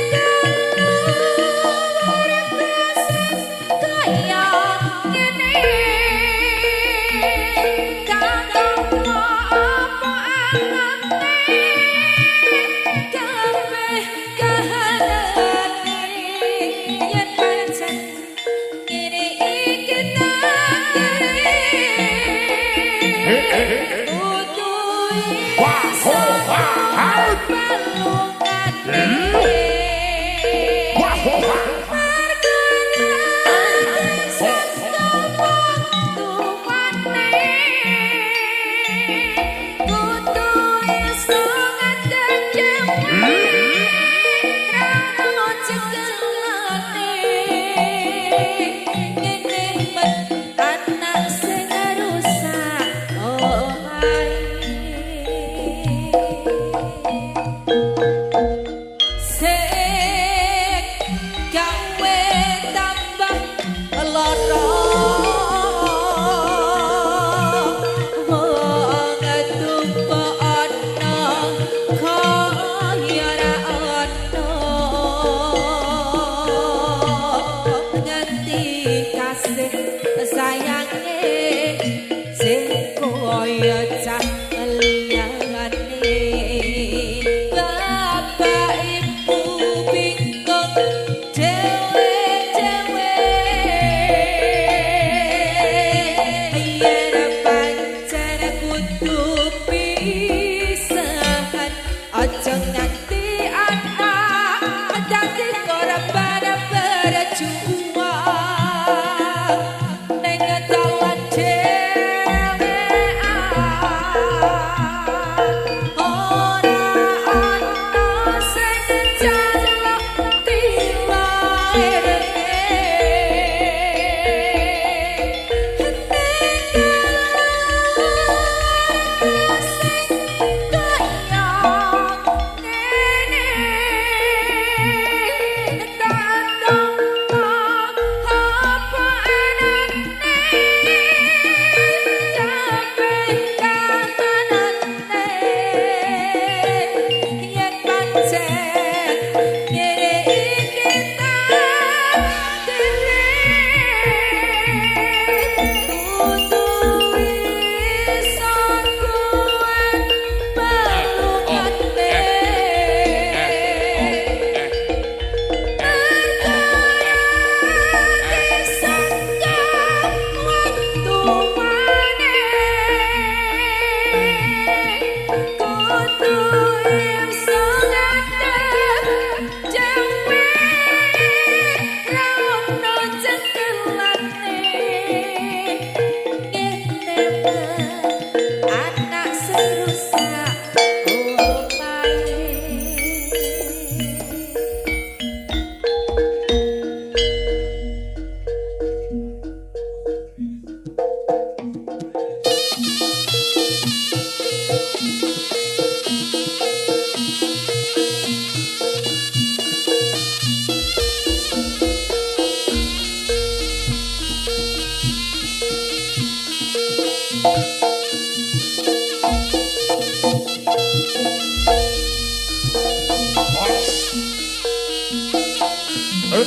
Oh,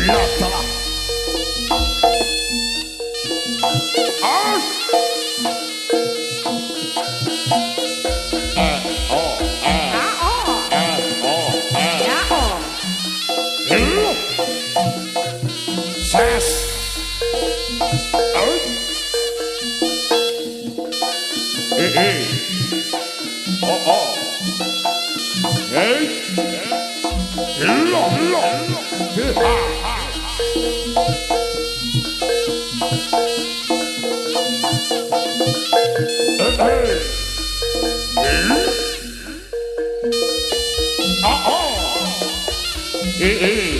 ya telah. Ses. Oh. Hey. Lo. Ha. Hey.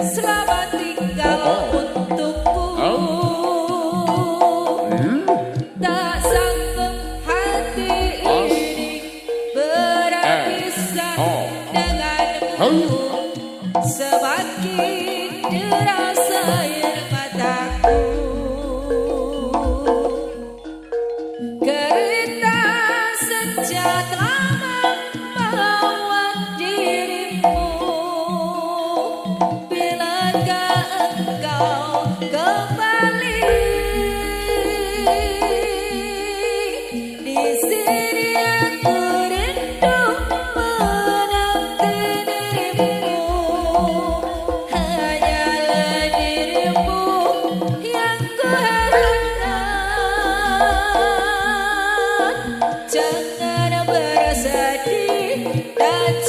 Selamat tinggal untukku. Tak sanggup hati ini berpisah denganmu. Semakin deras air mataku. Kereta sejak lama membawa dirimu. Bilakah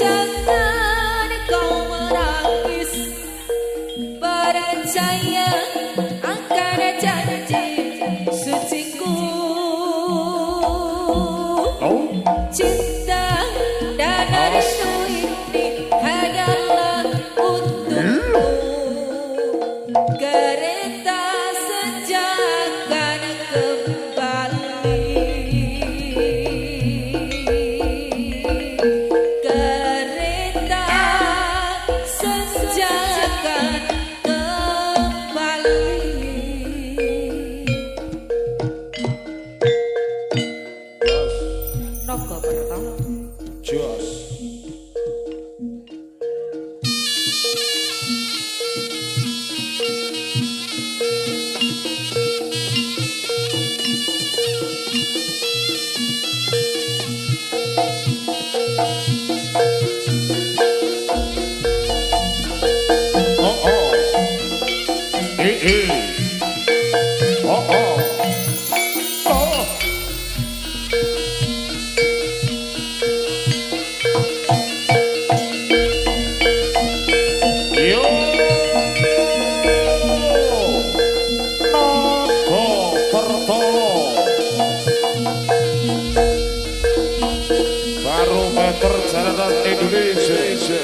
Jangan kau menangis, percaya akan janji suciku. Cinta dan rindu ini hanyalah untukmu. Kereta senja akan kembali. Kereta senja akan kembali. Nogo pertama. Jos. Oh oh. Oh oh. Oh. Yo. Nogo Pertolo. Barometer jalanan Indonesia.